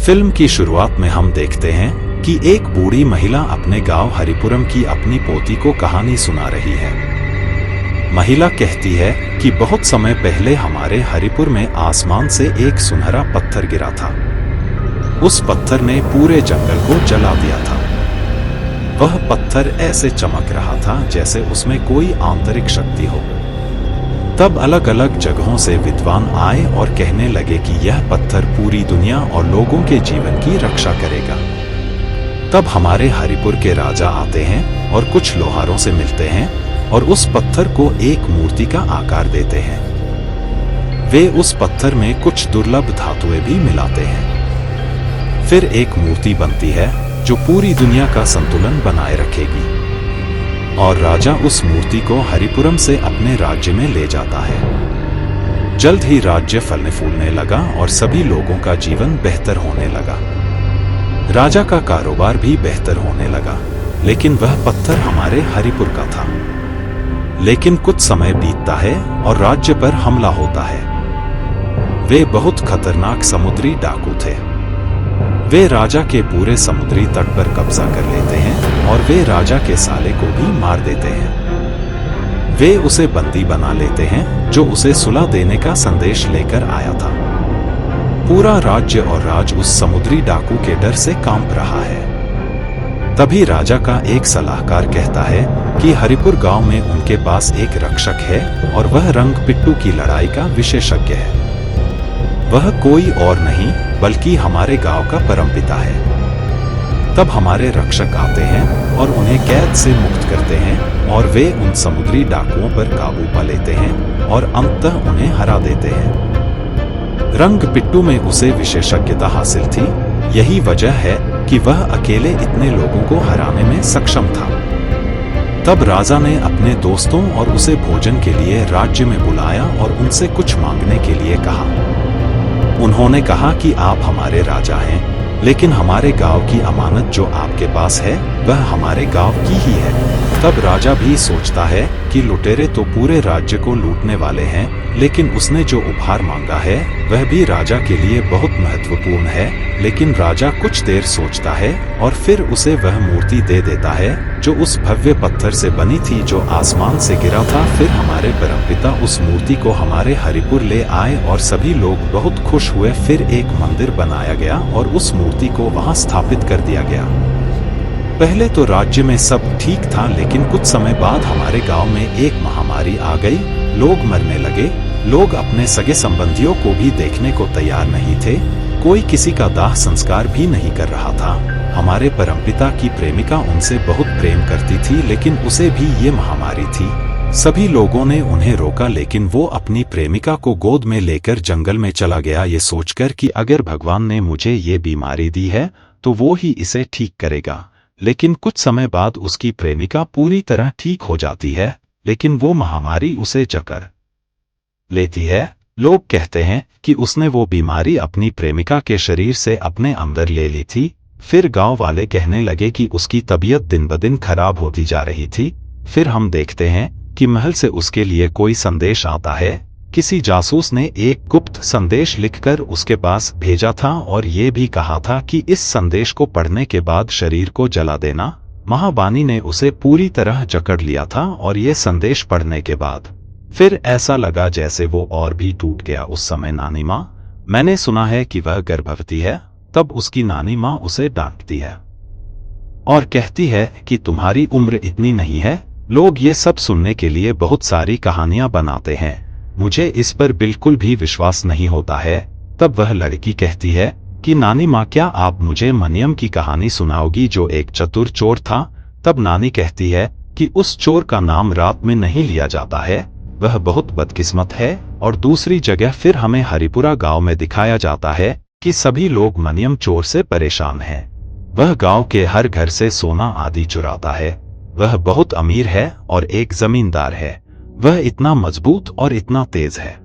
Film की शुरुआत में हम देखते हैं कि एक बूढ़ी महिला अपने गांव हरिपुरम की अपनी पोती को कहानी सुना रही है। महिला कहती है कि बहुत समय पहले हमारे हरिपुर में आसमान से एक सुनहरा पत्थर गिरा था। उस पत्थर ने पूरे जंगल को जला दिया था। वह पत्थर ऐसे चमक रहा था जैसे उसमें कोई आंतरिक शक्ति हो। तब अलग अलग जगहों से विद्वान आए और कहने लगे कि यह पत्थर पूरी दुनिया और लोगों के जीवन की रक्षा करेगा। तब हमारे हरिपुर के राजा आते हैं और कुछ लोहारों से मिलते हैं और उस पत्थर को एक मूर्ति का आकार देते हैं। वे उस पत्थर में कुछ दुर्लभ धातुएं भी मिलाते हैं। फिर एक मूर्ति बनती है जो पूरी दुनिया का संतुलन बनाए रखेगी। और राजा उस मूर्ति को हरिपुरम से अपने राज्य में ले जाता है। जल्द ही राज्य फलने फूलने लगा और सभी लोगों का जीवन बेहतर होने लगा। राजा का कारोबार भी बेहतर होने लगा, लेकिन वह पत्थर हमारे हरिपुर का था। लेकिन कुछ समय बीतता है और राज्य पर हमला होता है। वे बहुत खतरनाक समुद्री डाकू थे। वे राजा के पूरे समुद्री तट पर कब्जा कर लेते हैं और वे राजा के साले को भी मार देते हैं। वे उसे बंदी बना लेते हैं जो उसे सुलह देने का संदेश लेकर आया था। पूरा राज्य और राज उस समुद्री डाकू के डर से कांप रहा है। तभी राजा का एक सलाहकार कहता है कि हरिपुर गांव में उनके पास एक रक्षक है और वह रंग पिट्टू की लड़ाई का विशेषज्ञ है। वह कोई और नहीं बल्कि हमारे गांव का परमपिता है। तब हमारे रक्षक आते हैं और उन्हें कैद से मुक्त करते हैं और वे उन समुद्री डाकुओं पर काबू पा लेते हैं और अंततः उन्हें हरा देते हैं। रंग पिट्टू में उसे विशेषज्ञता हासिल थी। यही वजह है कि वह अकेले इतने लोगों को हराने में सक्षम था। तब राजा ने अपने दोस्तों और उसे भोजन के लिए राज्य में बुलाया और उनसे कुछ मांगने के लिए कहा। उन्होंने कहा कि आप हमारे राजा हैं, लेकिन हमारे गांव की अमानत जो आपके पास है वह हमारे गांव की ही है। तब राजा भी सोचता है कि लुटेरे तो पूरे राज्य को लूटने वाले हैं, लेकिन उसने जो उपहार मांगा है वह भी राजा के लिए बहुत महत्वपूर्ण है। लेकिन राजा कुछ देर सोचता है और फिर उसे वह मूर्ति दे देता है जो उस भव्य पत्थर से बनी थी जो आसमान से गिरा था। फिर हमारे परमपिता उस मूर्ति को हमारे हरिपुर ले आए और सभी लोग बहुत खुश हुए। फिर एक मंदिर बनाया गया और उस मूर्ति को वहां स्थापित कर दिया गया। पहले तो राज्य में सब ठीक था, लेकिन कुछ समय बाद हमारे गांव में एक महामारी आ गई। लोग मरने लगे। लोग अपने सगे संबंधियों को भी देखने को तैयार नहीं थे। कोई किसी का दाह संस्कार भी नहीं कर रहा था। हमारे परमपिता की प्रेमिका उनसे बहुत प्रेम करती थी, लेकिन उसे भी ये महामारी थी। सभी लोगों ने उन्हें रोका, लेकिन वो अपनी प्रेमिका को गोद में लेकर जंगल में चला गया, ये सोचकर कि अगर भगवान ने मुझे ये बीमारी दी है तो वो ही इसे ठीक करेगा। लेकिन कुछ समय बाद उसकी प्रेमिका पूरी तरह ठीक हो जाती है, लेकिन वो महामारी उसे जकड़ लेती है। लोग कहते हैं कि उसने वो बीमारी अपनी प्रेमिका के शरीर से अपने अंदर ले ली थी। फिर गांव वाले कहने लगे कि उसकी तबीयत दिन ब दिन खराब होती जा रही थी। फिर हम देखते हैं कि महल से उसके लिए कोई संदेश आता है। किसी जासूस ने एक गुप्त संदेश लिखकर उसके पास भेजा था और ये भी कहा था कि इस संदेश को पढ़ने के बाद शरीर को जला देना। महाबानी ने उसे पूरी तरह जकड़ लिया था और ये संदेश पढ़ने के बाद फिर ऐसा लगा जैसे वो और भी टूट गया। उस समय नानी माँ, मैंने सुना है कि वह गर्भवती है। तब उसकी नानी माँ उसे डांटती है और कहती है कि तुम्हारी उम्र इतनी नहीं है। लोग ये सब सुनने के लिए बहुत सारी कहानियां बनाते हैं, मुझे इस पर बिल्कुल भी विश्वास नहीं होता है। तब वह लड़की कहती है कि नानी माँ, क्या आप मुझे मनियम की कहानी सुनाओगी जो एक चतुर चोर था। तब नानी कहती है कि उस चोर का नाम रात में नहीं लिया जाता है, वह बहुत बदकिस्मत है। और दूसरी जगह फिर हमें हरिपुरा गांव में दिखाया जाता है कि सभी लोग मनियम चोर से परेशान हैं। वह गांव के हर घर से सोना आदि चुराता है। वह बहुत अमीर है और एक जमींदार है। वह इतना मजबूत और इतना तेज है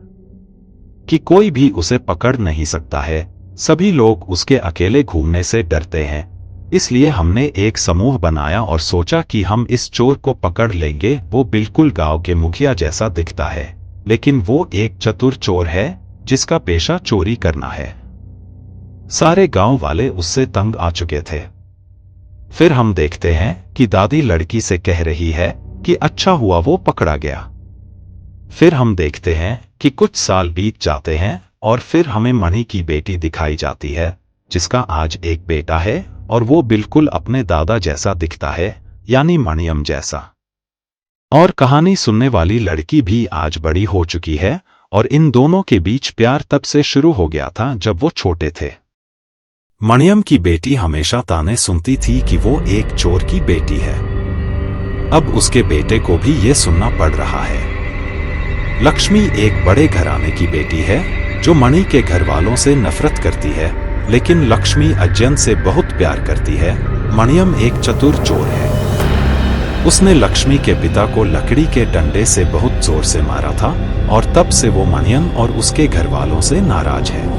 कि कोई भी उसे पकड़ नहीं सकता है। सभी लोग उसके अकेले घूमने से डरते हैं। इसलिए हमने एक समूह बनाया और सोचा कि हम इस चोर को पकड़ लेंगे। वो बिल्कुल गांव के मुखिया जैसा दिखता है, लेकिन वो एक चतुर चोर है जिसका पेशा चोरी करना है। सारे गांव वाले उससे तंग आ चुके थे। फिर हम देखते हैं कि दादी लड़की से कह रही है कि अच्छा हुआ वो पकड़ा गया। फिर हम देखते हैं कि कुछ साल बीत जाते हैं और फिर हमें मणि की बेटी दिखाई जाती है, जिसका आज एक बेटा है और वो बिल्कुल अपने दादा जैसा दिखता है, यानी मणियम जैसा। और कहानी सुनने वाली लड़की भी आज बड़ी हो चुकी है और इन दोनों के बीच प्यार तब से शुरू हो गया था जब वो छोटे थे। मणियम की बेटी हमेशा ताने सुनती थी कि वो एक चोर की बेटी है। अब उसके बेटे को भी ये सुनना पड़ रहा है। लक्ष्मी एक बड़े घराने की बेटी है जो मणि के घर वालों से नफरत करती है, लेकिन लक्ष्मी अज्जन से बहुत प्यार करती है। मणियम एक चतुर चोर है। उसने लक्ष्मी के पिता को लकड़ी के डंडे से बहुत जोर से मारा था और तब से वो मणियम और उसके घर वालों से नाराज है।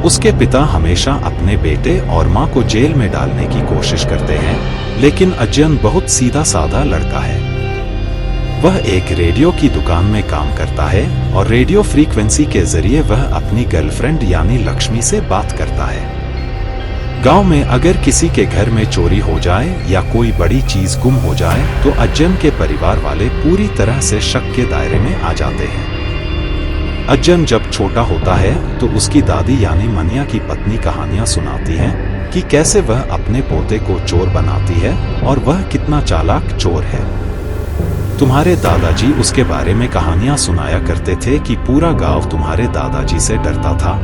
उसके पिता हमेशा अपने बेटे और मां को जेल में डालने की कोशिश करते हैं, लेकिन अज्जन बहुत सीधा साधा लड़का है। वह एक रेडियो की दुकान में काम करता है और रेडियो फ्रीक्वेंसी के जरिए वह अपनी गर्लफ्रेंड यानी लक्ष्मी से बात करता है। गांव में अगर किसी के घर में चोरी हो जाए या कोई बड़ी चीज गुम हो जाए तो अज्जन के परिवार वाले पूरी तरह से शक के दायरे में आ जाते हैं। अज्जन जब छोटा होता है तो उसकी दादी यानी मनिया की पत्नी कहानियां सुनाती है कि कैसे वह अपने पोते को चोर बनाती है और वह कितना चालाक चोर है। तुम्हारे दादाजी उसके बारे में कहानियां सुनाया करते थे कि पूरा गांव तुम्हारे दादाजी से डरता था,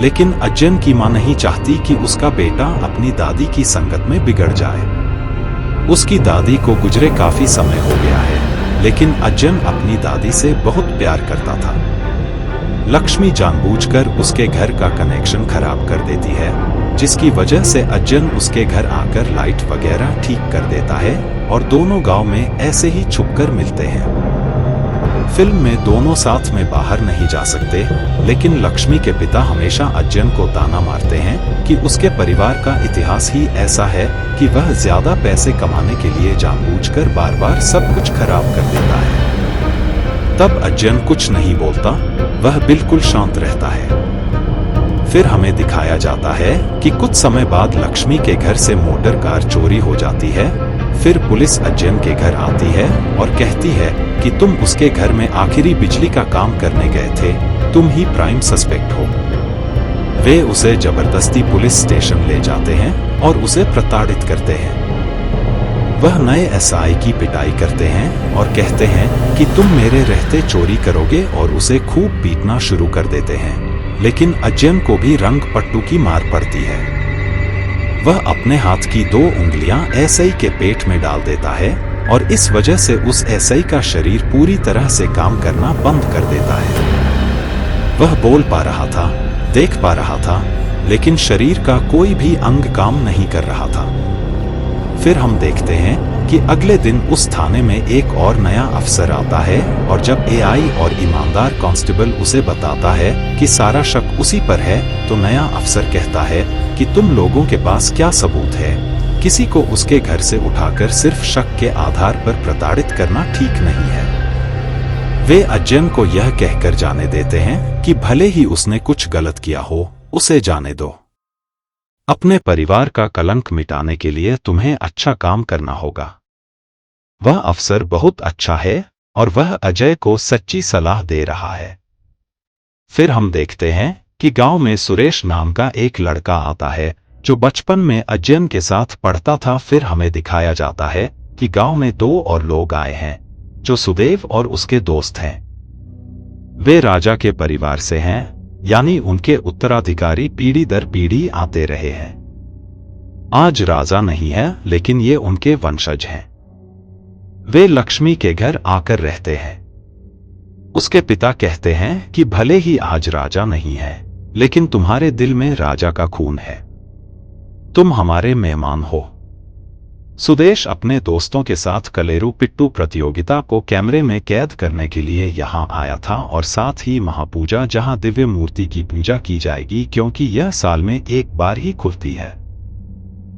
लेकिन अज्जन की मां नहीं चाहती कि उसका बेटा अपनी दादी की संगत में बिगड़ जाए। उसकी दादी को गुजरे काफी समय हो गया है, लेकिन अज्जन अपनी दादी से बहुत प्यार करता था। लक्ष्मी जानबूझकर उसके घर का कनेक्शन खराब कर देती है, जिसकी वजह से अज्जन उसके घर आकर लाइट वगैरह ठीक कर देता है और दोनों गांव में ऐसे ही छुपकर मिलते हैं। फिल्म में दोनों साथ में बाहर नहीं जा सकते, लेकिन लक्ष्मी के पिता हमेशा अज्जन को ताना मारते हैं कि उसके परिवार का इतिहास ही ऐसा है कि वह ज्यादा पैसे कमाने के लिए जानबूझकर बार बार सब कुछ खराब कर देता है। तब अज्जन कुछ नहीं बोलता, वह बिल्कुल शांत रहता है। फिर हमें दिखाया जाता है कि कुछ समय बाद लक्ष्मी के घर से मोटर कार चोरी हो जाती है। फिर पुलिस अज्जन के घर आती है और कहती है कि तुम उसके घर में आखिरी बिजली का काम करने गए थे, तुम ही प्राइम सस्पेक्ट हो। वे उसे जबरदस्ती पुलिस स्टेशन ले जाते हैं और उसे प्रताड़ित करते हैं। वह नए एसआई की पिटाई करते हैं और कहते हैं कि तुम मेरे रहते चोरी करोगे और उसे खूब पीटना शुरू कर देते हैं, लेकिन अज्जन को भी रंग पट्टू की मार पड़ती है। वह अपने हाथ की 2 उंगलियां एसआई के पेट में डाल देता है और इस वजह से उस एसआई का शरीर पूरी तरह से काम करना बंद कर देता है। वह बोल पा रहा था, देख पा रहा था, लेकिन शरीर का कोई भी अंग काम नहीं कर रहा था। फिर हम देखते हैं कि अगले दिन उस थाने में एक और नया अफसर आता है और जब एआई और ईमानदार कांस्टेबल उसे बताता है कि सारा शक उसी पर है, तो नया अफसर कहता है कि तुम लोगों के पास क्या सबूत है? किसी को उसके घर से उठाकर सिर्फ शक के आधार पर प्रताड़ित करना ठीक नहीं है। वे अज्जन को यह कहकर जाने देते हैं कि भले ही उसने कुछ गलत किया हो, उसे जाने दो। अपने परिवार का कलंक मिटाने के लिए तुम्हें अच्छा काम करना होगा। वह अफसर बहुत अच्छा है और वह अजय को सच्ची सलाह दे रहा है। फिर हम देखते हैं कि गांव में सुरेश नाम का एक लड़का आता है जो बचपन में अज्जन के साथ पढ़ता था। फिर हमें दिखाया जाता है कि गांव में 2 और लोग आए हैं जो सुदेव और उसके दोस्त हैं। वे राजा के परिवार से हैं, यानी उनके उत्तराधिकारी पीढ़ी दर पीढ़ी आते रहे हैं। आज राजा नहीं है, लेकिन ये उनके वंशज हैं। वे लक्ष्मी के घर आकर रहते हैं। उसके पिता कहते हैं कि भले ही आज राजा नहीं है, लेकिन तुम्हारे दिल में राजा का खून है, तुम हमारे मेहमान हो। सुदेश अपने दोस्तों के साथ कलेरू पिट्टू प्रतियोगिता को कैमरे में कैद करने के लिए यहाँ आया था और साथ ही महापूजा, जहाँ दिव्य मूर्ति की पूजा की जाएगी, क्योंकि यह साल में एक बार ही खुलती है।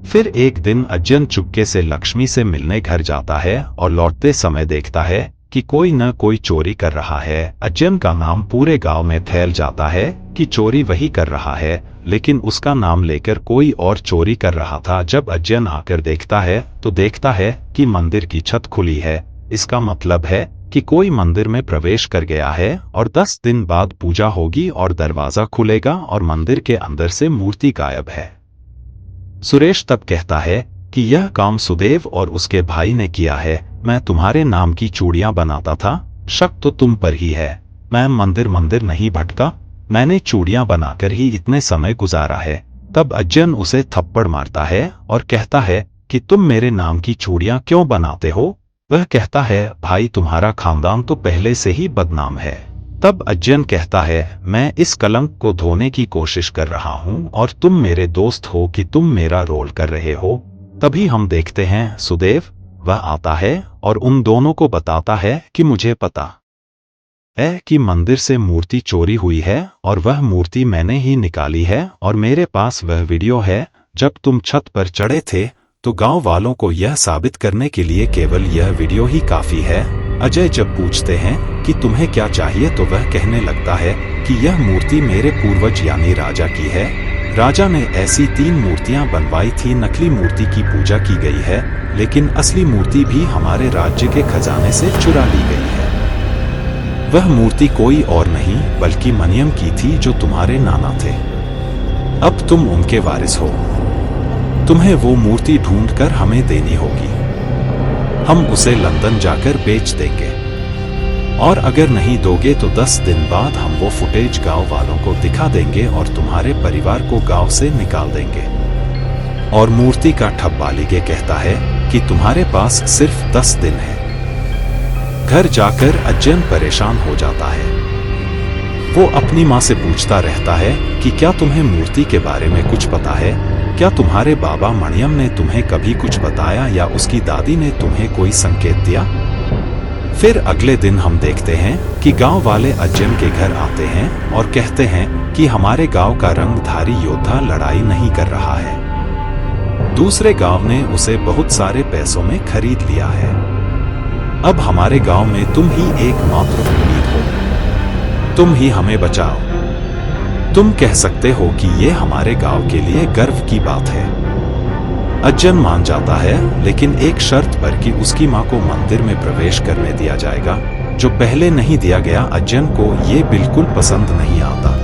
फिर एक दिन अज्जन चुपके से लक्ष्मी से मिलने घर जाता है और लौटते समय देखता है कि कोई न कोई चोरी कर रहा है। अज्जन का नाम पूरे गांव में फैल जाता है कि चोरी वही कर रहा है लेकिन उसका नाम लेकर कोई और चोरी कर रहा था। जब अज्जन आकर देखता है तो देखता है कि मंदिर की छत खुली है। इसका मतलब है कि कोई मंदिर में प्रवेश कर गया है और 10 दिन बाद पूजा होगी और दरवाजा खुलेगा और मंदिर के अंदर से मूर्ति गायब है। सुरेश तब कहता है कि यह काम सुदेव और उसके भाई ने किया है। मैं तुम्हारे नाम की चूड़ियां बनाता था, शक तो तुम पर ही है। मैं मंदिर मंदिर नहीं भटका, मैंने चूड़ियां बनाकर ही इतने समय गुजारा है। तब अज्जन उसे थप्पड़ मारता है और कहता है कि तुम मेरे नाम की चूड़ियां क्यों बनाते हो? वह कहता है, भाई तुम्हारा खानदान तो पहले से ही बदनाम है। तब अज्जन कहता है, मैं इस कलंक को धोने की कोशिश कर रहा हूं और तुम मेरे दोस्त हो कि तुम मेरा रोल कर रहे हो। तभी हम देखते हैं सुदेव, वह आता है और उन दोनों को बताता है कि मुझे पता है कि मंदिर से मूर्ति चोरी हुई है और वह मूर्ति मैंने ही निकाली है और मेरे पास वह वीडियो है। जब तुम छत पर चढ़े थे तो गांव वालों को यह साबित करने के लिए केवल यह वीडियो ही काफी है। अजय जब पूछते हैं कि तुम्हें क्या चाहिए तो वह कहने लगता है कि यह मूर्ति मेरे पूर्वज यानी राजा की है। राजा ने ऐसी 3 मूर्तियां बनवाई थी। नकली मूर्ति की पूजा की गई है, लेकिन असली मूर्ति भी हमारे राज्य के खजाने से चुरा ली गई है। वह मूर्ति कोई और नहीं बल्कि मनियम की थी जो तुम्हारे नाना थे। अब तुम उनके वारिस हो। तुम्हें वो मूर्ति ढूंढकर हमें देनी होगी। हम उसे लंदन जाकर बेच देंगे और अगर नहीं दोगे तो 10 दिन बाद हम वो फुटेज गांव वालों को दिखा देंगे और तुम्हारे परिवार को गांव से निकाल देंगे। और मूर्ति का ठप्पालीगे कहता है कि तुम्हारे पास सिर्फ 10 दिन है। घर जाकर अज्जन परेशान हो जाता है। वो अपनी माँ से पूछता रहता है कि क्या तुम्हें मूर्ति के बारे में कुछ पता है? क्या तुम्हारे बाबा मणियम ने तुम्हें कभी कुछ बताया या उसकी दादी ने तुम्हें कोई संकेत दिया? फिर अगले दिन हम देखते हैं कि गांव वाले अज्जन के घर आते हैं और कहते हैं कि हमारे गांव का रंगधारी योद्धा लड़ाई नहीं कर रहा है। दूसरे गांव ने उसे बहुत सारे पैसों में खरीद लिया है। अब हमारे गांव में तुम ही एकमात्र उम्मीद हो। तुम ही हमें बचाओ। तुम कह सकते हो कि ये हमारे गांव के लिए गर्व की बात है। अज्जन मान जाता है, लेकिन एक शर्त पर कि उसकी मां को मंदिर में प्रवेश करने दिया जाएगा, जो पहले नहीं दिया गया। अज्जन को ये बिल्कुल पसंद नहीं आता।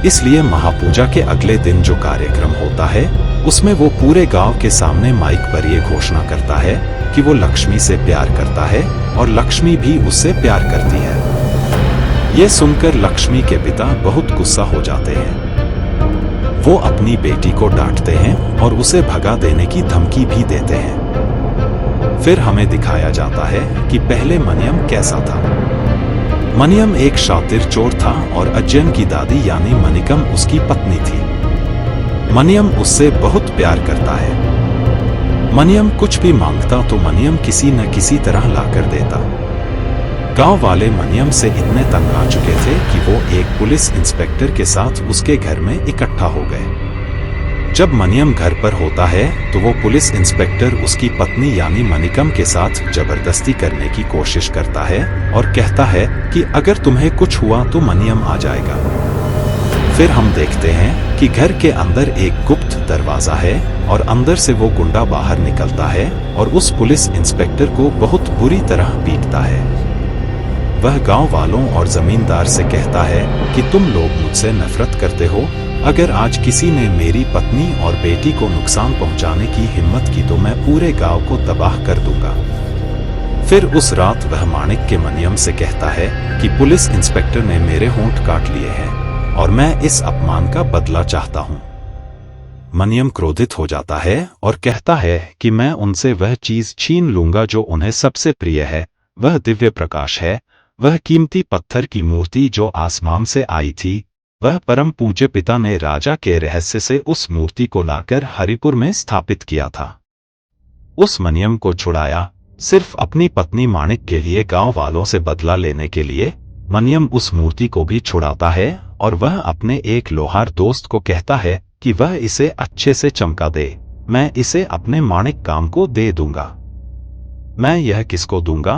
इसलिए महापूजा के अगले दिन जो कार्यक्रम होता है उसमें वो पूरे गांव के सामने माइक पर ये घोषणा करता है कि वो लक्ष्मी से प्यार करता है और लक्ष्मी भी उससे प्यार करती है। ये सुनकर लक्ष्मी के पिता बहुत गुस्सा हो जाते हैं। वो अपनी बेटी को डांटते हैं और उसे भगा देने की धमकी भी देते हैं। फिर हमें दिखाया जाता है कि पहले मनियम कैसा था। मनियम एक शातिर चोर था और अज्जन की दादी यानी मनिकम उसकी पत्नी थी। मनियम उससे बहुत प्यार करता है। मनियम कुछ भी मांगता तो मनियम किसी न किसी तरह लाकर देता। गांव वाले मनियम से इतने तंग आ चुके थे कि वो एक पुलिस इंस्पेक्टर के साथ उसके घर में इकट्ठा हो गए। जब मनियम घर पर होता है तो वो पुलिस इंस्पेक्टर उसकी पत्नी यानी मनिकम के साथ जबरदस्ती करने की कोशिश करता है और कहता है कि अगर तुम्हें कुछ हुआ तो मनियम आ जाएगा। फिर हम देखते हैं कि घर के अंदर एक गुप्त दरवाजा है और अंदर से वो गुंडा बाहर निकलता है और उस पुलिस इंस्पेक्टर को बहुत बुरी तरह पीटता है। वह गांव वालों और जमींदार से कहता है कि तुम लोग मुझसे नफरत करते हो। अगर आज किसी ने मेरी पत्नी और बेटी को नुकसान पहुंचाने की हिम्मत की तो मैं पूरे गांव को तबाह कर दूंगा। फिर उस रात वह माणिक के मनियम से कहता है कि पुलिस इंस्पेक्टर ने मेरे होंठ काट लिए हैं और मैं इस अपमान का बदला चाहता हूं। मनियम क्रोधित हो जाता है और कहता है कि मैं उनसे वह चीज छीन लूंगा जो उन्हें सबसे प्रिय है। वह दिव्य प्रकाश है, वह कीमती पत्थर की मूर्ति जो आसमान से आई थी। वह परम पूज्य पिता ने राजा के रहस्य से उस मूर्ति को लाकर हरिपुर में स्थापित किया था। उस मनियम को छुड़ाया सिर्फ अपनी पत्नी माणिक के लिए। गांव वालों से बदला लेने के लिए मनियम उस मूर्ति को भी छुड़ाता है और वह अपने एक लोहार दोस्त को कहता है कि वह इसे अच्छे से चमका दे। मैं इसे अपने माणिक काम को दे दूंगा। मैं यह किसको दूंगा?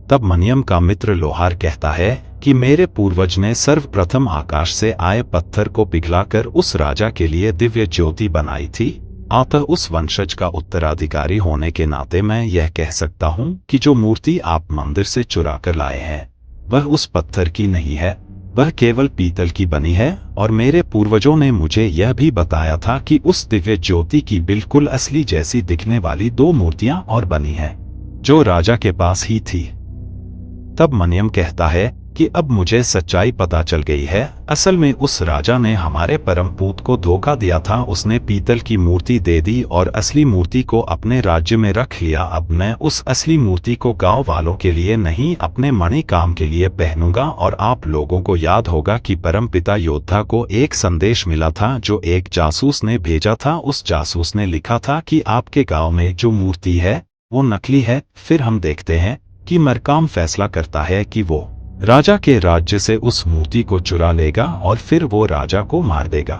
तब मनियम का मित्र लोहार कहता है कि मेरे पूर्वज ने सर्वप्रथम आकाश से आए पत्थर को पिघलाकर उस राजा के लिए दिव्य ज्योति बनाई थी। अतः उस वंशज का उत्तराधिकारी होने के नाते मैं यह कह सकता हूँ कि जो मूर्ति आप मंदिर से चुरा कर लाए हैं वह उस पत्थर की नहीं है, वह केवल पीतल की बनी है। और मेरे पूर्वजों ने मुझे यह भी बताया था कि उस दिव्य ज्योति की बिल्कुल असली जैसी दिखने वाली 2 मूर्तियां और बनी हैं, जो राजा के पास ही थी। तब मनियम कहता है कि अब मुझे सच्चाई पता चल गई है। असल में उस राजा ने हमारे परम पूत को धोखा दिया था। उसने पीतल की मूर्ति दे दी और असली मूर्ति को अपने राज्य में रख लिया। अब मैं उस असली मूर्ति को गांव वालों के लिए नहीं, अपने मणि काम के लिए पहनूंगा। और आप लोगों को याद होगा कि परमपिता योद्धा को एक संदेश मिला था जो एक जासूस ने भेजा था। उस जासूस ने लिखा था कि आपके गाँव में जो मूर्ति है वो नकली है। फिर हम देखते हैं कि मरकाम फैसला करता है कि वो राजा के राज्य से उस मूर्ति को चुरा लेगा और फिर वो राजा को मार देगा।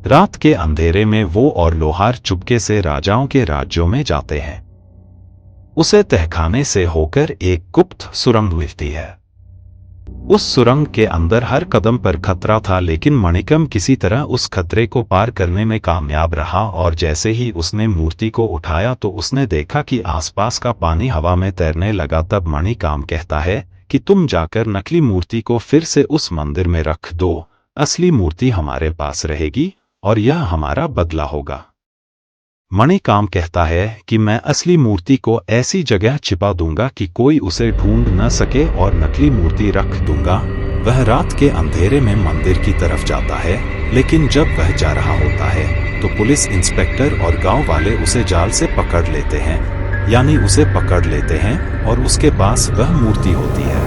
रात के अंधेरे में वो और लोहार चुपके से राजाओं के राज्यों में जाते हैं। उसे तहखाने से होकर एक गुप्त सुरंग मिलती है। उस सुरंग के अंदर हर कदम पर खतरा था, लेकिन मणिकम किसी तरह उस खतरे को पार करने में कामयाब रहा। और जैसे ही उसने मूर्ति को उठाया तो उसने देखा कि आसपास का पानी हवा में तैरने लगा। तब मणिकम कहता है कि तुम जाकर नकली मूर्ति को फिर से उस मंदिर में रख दो, असली मूर्ति हमारे पास रहेगी और यह हमारा बदला होगा। मणिकम कहता है कि मैं असली मूर्ति को ऐसी जगह छिपा दूंगा कि कोई उसे ढूंढ न सके और नकली मूर्ति रख दूंगा। वह रात के अंधेरे में मंदिर की तरफ जाता है, लेकिन जब वह जा रहा होता है तो पुलिस इंस्पेक्टर और गांव वाले उसे जाल से पकड़ लेते हैं, यानी उसे पकड़ लेते हैं और उसके पास वह मूर्ति होती है।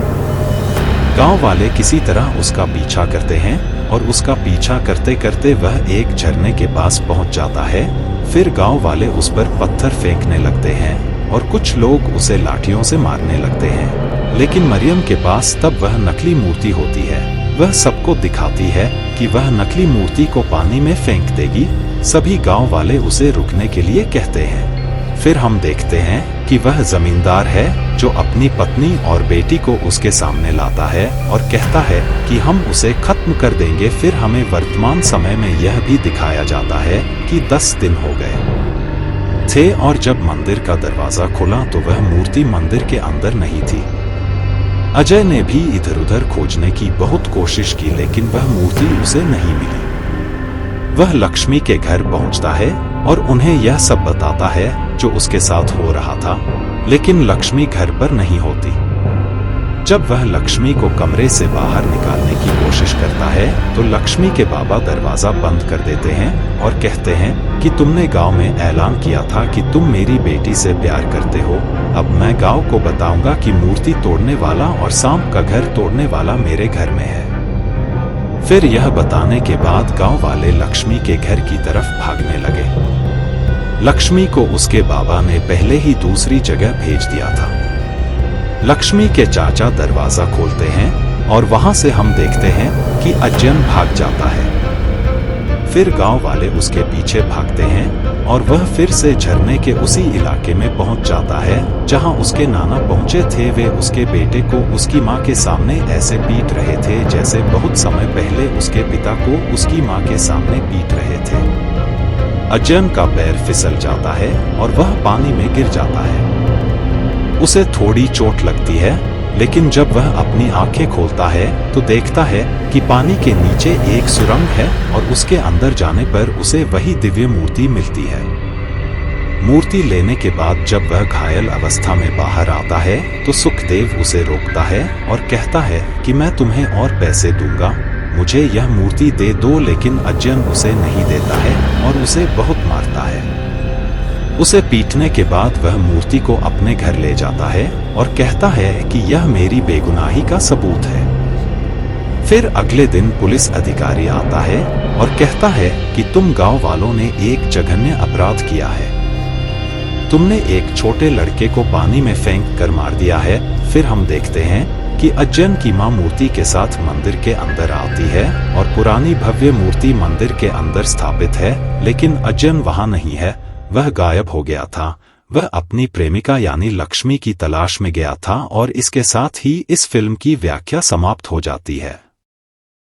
गांव वाले किसी तरह उसका पीछा करते हैं और उसका पीछा करते करते वह एक झरने के पास पहुंच जाता है। फिर गांव वाले उस पर पत्थर फेंकने लगते हैं और कुछ लोग उसे लाठियों से मारने लगते हैं। लेकिन मरियम के पास तब वह नकली मूर्ति होती है। वह सबको दिखाती है कि वह नकली मूर्ति को पानी में फेंक देगी। सभी गांव वाले उसे रुकने के लिए कहते हैं। फिर हम देखते हैं कि वह जमींदार है जो अपनी पत्नी और बेटी को उसके सामने लाता है और कहता है कि हम उसे खत्म कर देंगे। फिर हमें वर्तमान समय में यह भी दिखाया जाता है कि 10 दिन हो गए थे और जब मंदिर का दरवाजा खुला तो वह मूर्ति मंदिर के अंदर नहीं थी। अजय ने भी इधर उधर खोजने की बहुत कोशिश की, लेकिन वह मूर्ति उसे नहीं मिली। वह लक्ष्मी के घर पहुंचता है और उन्हें यह सब बताता है जो उसके साथ हो रहा था, लेकिन लक्ष्मी घर पर नहीं होती। जब वह लक्ष्मी को कमरे से बाहर निकालने की कोशिश करता है तो लक्ष्मी के बाबा दरवाजा बंद कर देते हैं और कहते हैं कि तुमने गांव में ऐलान किया था कि तुम मेरी बेटी से प्यार करते हो। अब मैं गांव को बताऊंगा कि मूर्ति तोड़ने वाला और सांप का घर तोड़ने वाला मेरे घर में है। फिर यह बताने के बाद गांव वाले लक्ष्मी के घर की तरफ भागने लगे। लक्ष्मी को उसके बाबा ने पहले ही दूसरी जगह भेज दिया था। लक्ष्मी के चाचा दरवाजा खोलते हैं और वहां से हम देखते हैं कि अजयन भाग जाता है। फिर गांव वाले उसके पीछे भागते हैं और वह फिर से झरने के उसी इलाके में पहुंच जाता है जहां उसके नाना पहुंचे थे। वे उसके बेटे को उसकी मां के सामने ऐसे पीट रहे थे जैसे बहुत समय पहले उसके पिता को उसकी मां के सामने पीट रहे थे। अजयन का पैर फिसल जाता है और वह पानी में गिर जाता है। उसे थोड़ी चोट लगती है, लेकिन जब वह अपनी आंखें खोलता है तो देखता है कि पानी के नीचे एक सुरंग है और उसके अंदर जाने पर उसे वही दिव्य मूर्ति मिलती है। मूर्ति लेने के बाद जब वह घायल अवस्था में बाहर आता है तो सुखदेव उसे रोकता है और कहता है कि मैं तुम्हें और पैसे दूंगा, मुझे यह मूर्ति दे दो। लेकिन अजयन उसे नहीं देता है और उसे बहुत मारता है। उसे पीटने के बाद वह मूर्ति को अपने घर ले जाता है और कहता है कि यह मेरी बेगुनाही का सबूत है। फिर अगले दिन पुलिस अधिकारी आता है और कहता है कि तुम गांव वालों ने एक जघन्य अपराध किया है। तुमने एक छोटे लड़के को पानी में फेंक कर मार दिया है। फिर हम देखते हैं कि अजयन की मां मूर्ति के साथ मंदिर के अंदर आती है और पुरानी भव्य मूर्ति मंदिर के अंदर स्थापित है, लेकिन अजयन वहां नहीं है, वह गायब हो गया था। वह अपनी प्रेमिका यानी लक्ष्मी की तलाश में गया था और इसके साथ ही इस फिल्म की व्याख्या समाप्त हो जाती है।